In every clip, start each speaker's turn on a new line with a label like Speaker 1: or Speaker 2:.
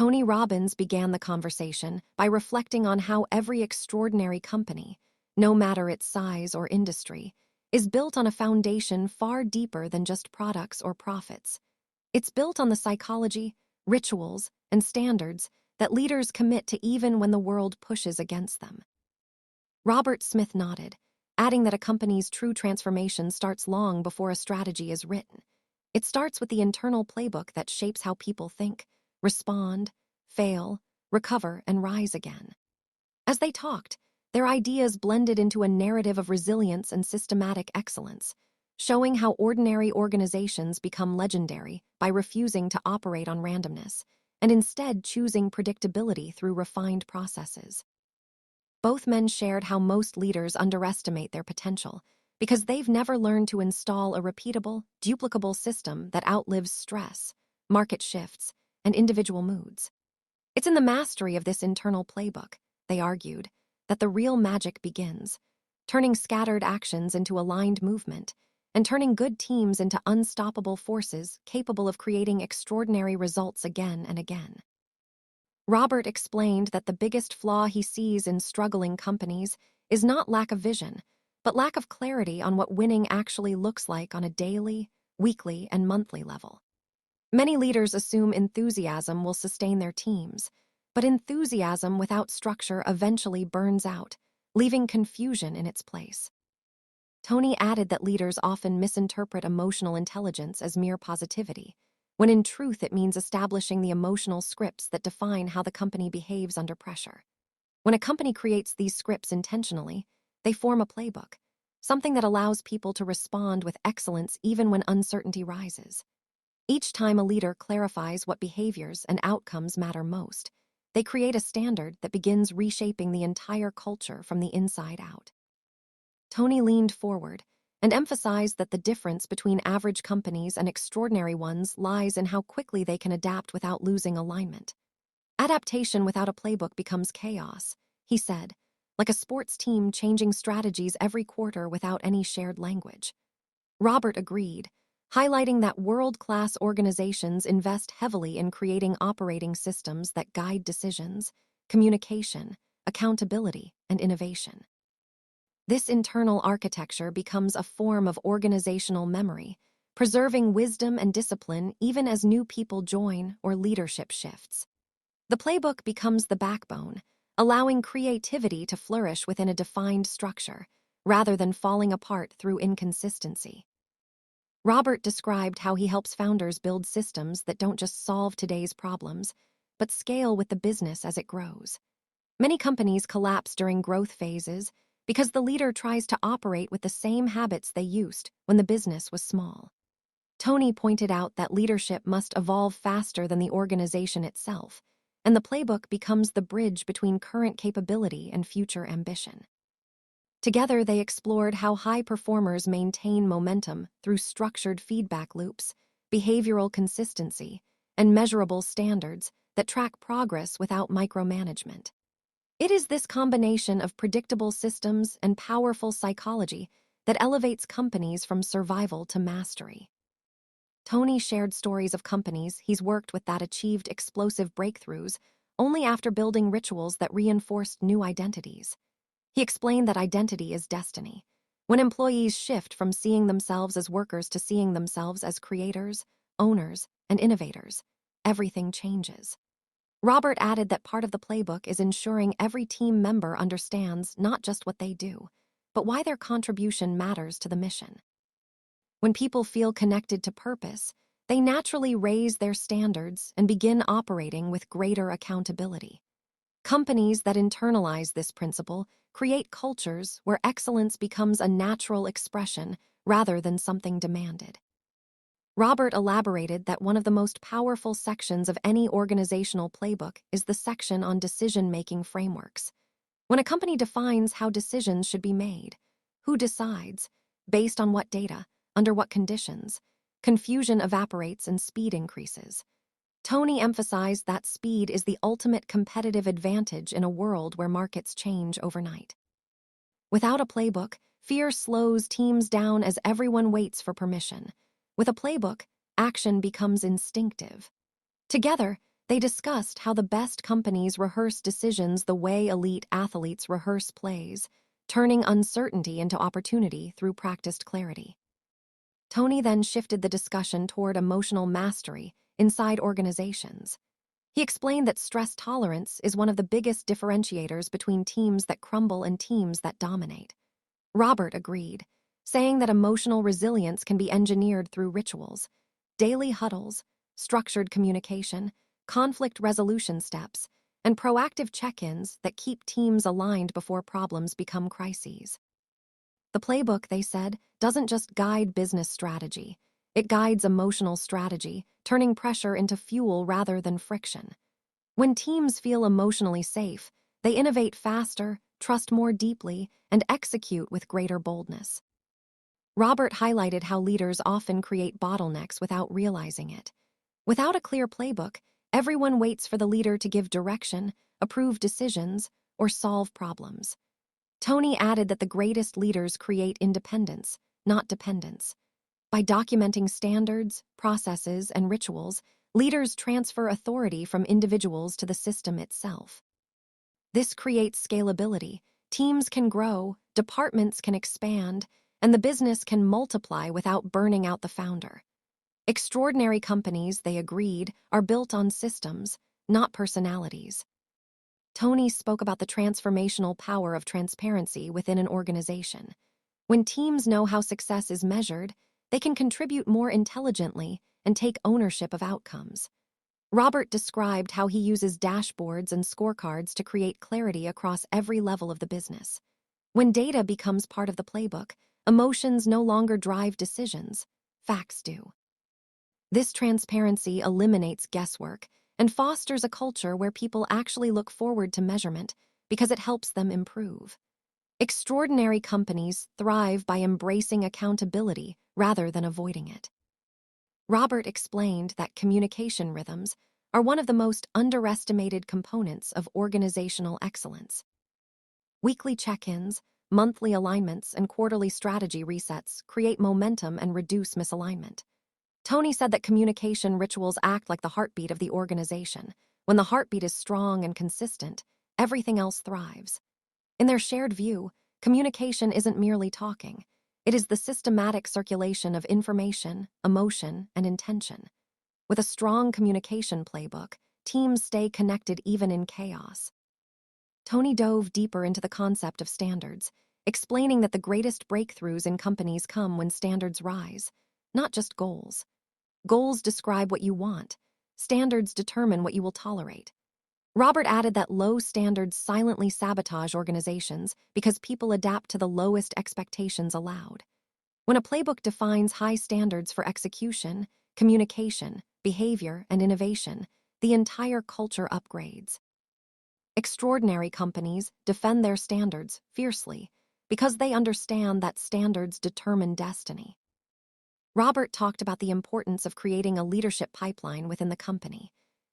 Speaker 1: Tony Robbins began the conversation by reflecting on how every extraordinary company, no matter its size or industry, is built on a foundation far deeper than just products or profits. It's built on the psychology, rituals, and standards that leaders commit to even when the world pushes against them. Robert Smith nodded, adding that a company's true transformation starts long before a strategy is written. It starts with the internal playbook that shapes how people think, respond, fail, recover, and rise again. As they talked, their ideas blended into a narrative of resilience and systematic excellence, showing how ordinary organizations become legendary by refusing to operate on randomness and instead choosing predictability through refined processes. Both men shared how most leaders underestimate their potential because they've never learned to install a repeatable, duplicable system that outlives stress, market shifts, and individual moods. It's in the mastery of this internal playbook, they argued, that the real magic begins, turning scattered actions into aligned movement and turning good teams into unstoppable forces capable of creating extraordinary results again and again. Robert explained that the biggest flaw he sees in struggling companies is not lack of vision, but lack of clarity on what winning actually looks like on a daily, weekly, and monthly level. Many leaders assume enthusiasm will sustain their teams, but enthusiasm without structure eventually burns out, leaving confusion in its place. Tony added that leaders often misinterpret emotional intelligence as mere positivity, when in truth it means establishing the emotional scripts that define how the company behaves under pressure. When a company creates these scripts intentionally, they form a playbook, something that allows people to respond with excellence even when uncertainty rises. Each time a leader clarifies what behaviors and outcomes matter most, they create a standard that begins reshaping the entire culture from the inside out. Tony leaned forward and emphasized that the difference between average companies and extraordinary ones lies in how quickly they can adapt without losing alignment. Adaptation without a playbook becomes chaos, he said, like a sports team changing strategies every quarter without any shared language. Robert agreed, highlighting that world-class organizations invest heavily in creating operating systems that guide decisions, communication, accountability, and innovation. This internal architecture becomes a form of organizational memory, preserving wisdom and discipline even as new people join or leadership shifts. The playbook becomes the backbone, allowing creativity to flourish within a defined structure, rather than falling apart through inconsistency. Robert described how he helps founders build systems that don't just solve today's problems, but scale with the business as it grows. Many companies collapse during growth phases because the leader tries to operate with the same habits they used when the business was small. Tony pointed out that leadership must evolve faster than the organization itself, and the playbook becomes the bridge between current capability and future ambition. Together, they explored how high performers maintain momentum through structured feedback loops, behavioral consistency, and measurable standards that track progress without micromanagement. It is this combination of predictable systems and powerful psychology that elevates companies from survival to mastery. Tony shared stories of companies he's worked with that achieved explosive breakthroughs only after building rituals that reinforced new identities. He explained that identity is destiny. When employees shift from seeing themselves as workers to seeing themselves as creators, owners, and innovators, everything changes. Robert added that part of the playbook is ensuring every team member understands not just what they do, but why their contribution matters to the mission. When people feel connected to purpose, they naturally raise their standards and begin operating with greater accountability. Companies that internalize this principle create cultures where excellence becomes a natural expression rather than something demanded. Robert elaborated that one of the most powerful sections of any organizational playbook is the section on decision-making frameworks. When a company defines how decisions should be made, who decides, based on what data, under what conditions, confusion evaporates and speed increases. Tony emphasized that speed is the ultimate competitive advantage in a world where markets change overnight. Without a playbook, fear slows teams down as everyone waits for permission. With a playbook, action becomes instinctive. Together, They discussed how the best companies rehearse decisions the way elite athletes rehearse plays, turning uncertainty into opportunity through practiced clarity. Tony then shifted the discussion toward emotional mastery inside organizations. He explained that stress tolerance is one of the biggest differentiators between teams that crumble and teams that dominate. Robert agreed, saying that emotional resilience can be engineered through rituals, daily huddles, structured communication, conflict resolution steps, and proactive check-ins that keep teams aligned before problems become crises. The playbook, they said, doesn't just guide business strategy. It guides emotional strategy, turning pressure into fuel rather than friction. When teams feel emotionally safe, they innovate faster, trust more deeply, and execute with greater boldness. Robert highlighted how leaders often create bottlenecks without realizing it. Without a clear playbook, everyone waits for the leader to give direction, approve decisions, or solve problems. Tony added that the greatest leaders create independence, not dependence. By documenting standards, processes, and rituals, leaders transfer authority from individuals to the system itself. This creates scalability. Teams can grow, departments can expand, and the business can multiply without burning out the founder. Extraordinary companies, they agreed, are built on systems, not personalities. Tony spoke about the transformational power of transparency within an organization. When teams know how success is measured, they can contribute more intelligently and take ownership of outcomes. Robert described how he uses dashboards and scorecards to create clarity across every level of the business. When data becomes part of the playbook, emotions no longer drive decisions, facts do. This transparency eliminates guesswork and fosters a culture where people actually look forward to measurement because it helps them improve. Extraordinary companies thrive by embracing accountability rather than avoiding it. Robert explained that communication rhythms are one of the most underestimated components of organizational excellence. Weekly check-ins, monthly alignments, and quarterly strategy resets create momentum and reduce misalignment. Tony said that communication rituals act like the heartbeat of the organization. When the heartbeat is strong and consistent, everything else thrives. In their shared view, communication isn't merely talking. It is the systematic circulation of information, emotion, and intention. With a strong communication playbook, teams stay connected even in chaos. Tony dove deeper into the concept of standards, explaining that the greatest breakthroughs in companies come when standards rise, not just goals. Goals describe what you want. Standards determine what you will tolerate. Robert added that low standards silently sabotage organizations because people adapt to the lowest expectations allowed. When a playbook defines high standards for execution, communication, behavior, and innovation, the entire culture upgrades. Extraordinary companies defend their standards fiercely because they understand that standards determine destiny. Robert talked about the importance of creating a leadership pipeline within the company.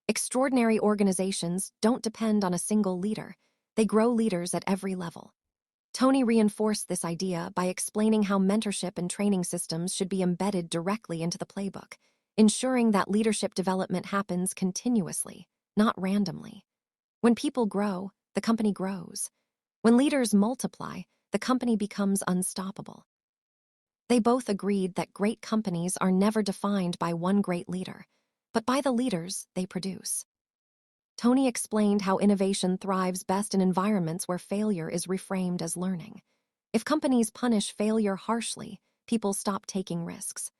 Speaker 1: Extraordinary organizations don't depend on a single leader. They grow leaders at every level. Tony reinforced this idea by explaining how mentorship and training systems should be embedded directly into the playbook, ensuring that leadership development happens continuously, not randomly. When people grow, the company grows. When leaders multiply, the company becomes unstoppable. They both agreed that great companies are never defined by one great leader, but by the leaders they produce. Tony explained how innovation thrives best in environments where failure is reframed as learning. If companies punish failure harshly, people stop taking risks.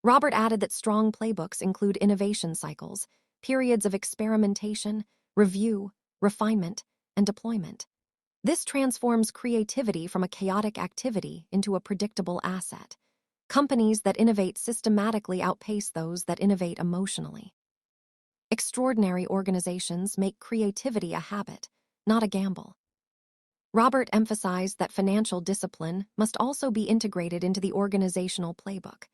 Speaker 1: Robert added that strong playbooks include innovation cycles, periods of experimentation, review, refinement, and deployment. This transforms creativity from a chaotic activity into a predictable asset. Companies that innovate systematically outpace those that innovate emotionally. Extraordinary organizations make creativity a habit, not a gamble. Robert emphasized that financial discipline must also be integrated into the organizational playbook.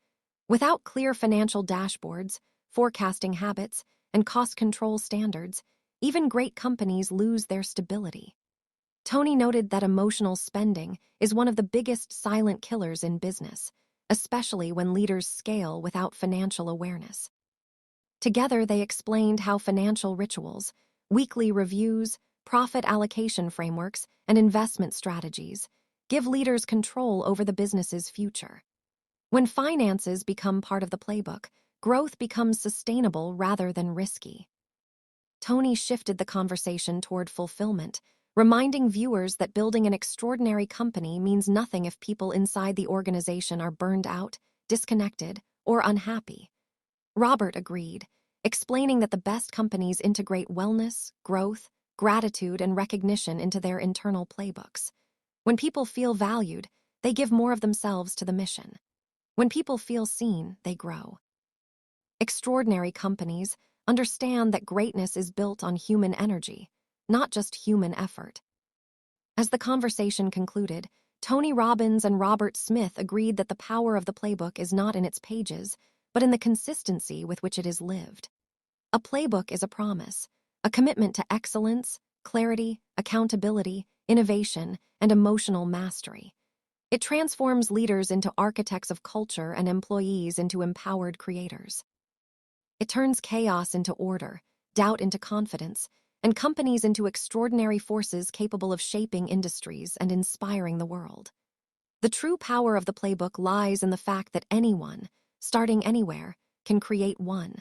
Speaker 1: Without clear financial dashboards, forecasting habits, and cost control standards, even great companies lose their stability. Tony noted that emotional spending is one of the biggest silent killers in business, especially when leaders scale without financial awareness. Together, they explained how financial rituals, weekly reviews, profit allocation frameworks, and investment strategies give leaders control over the business's future. When finances become part of the playbook, growth becomes sustainable rather than risky. Tony shifted the conversation toward fulfillment, reminding viewers that building an extraordinary company means nothing if people inside the organization are burned out, disconnected, or unhappy. Robert agreed, explaining that the best companies integrate wellness, growth, gratitude, and recognition into their internal playbooks. When people feel valued, they give more of themselves to the mission. When people feel seen, they grow. Extraordinary companies understand that greatness is built on human energy, not just human effort. As the conversation concluded, Tony Robbins and Robert Smith agreed that the power of the playbook is not in its pages, but in the consistency with which it is lived. A playbook is a promise, a commitment to excellence, clarity, accountability, innovation, and emotional mastery. It transforms leaders into architects of culture and employees into empowered creators. It turns chaos into order, doubt into confidence, and companies into extraordinary forces capable of shaping industries and inspiring the world. The true power of the playbook lies in the fact that anyone, starting anywhere, can create one,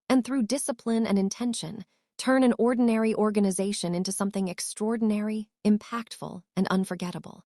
Speaker 1: and through discipline and intention, turn an ordinary organization into something extraordinary, impactful, and unforgettable.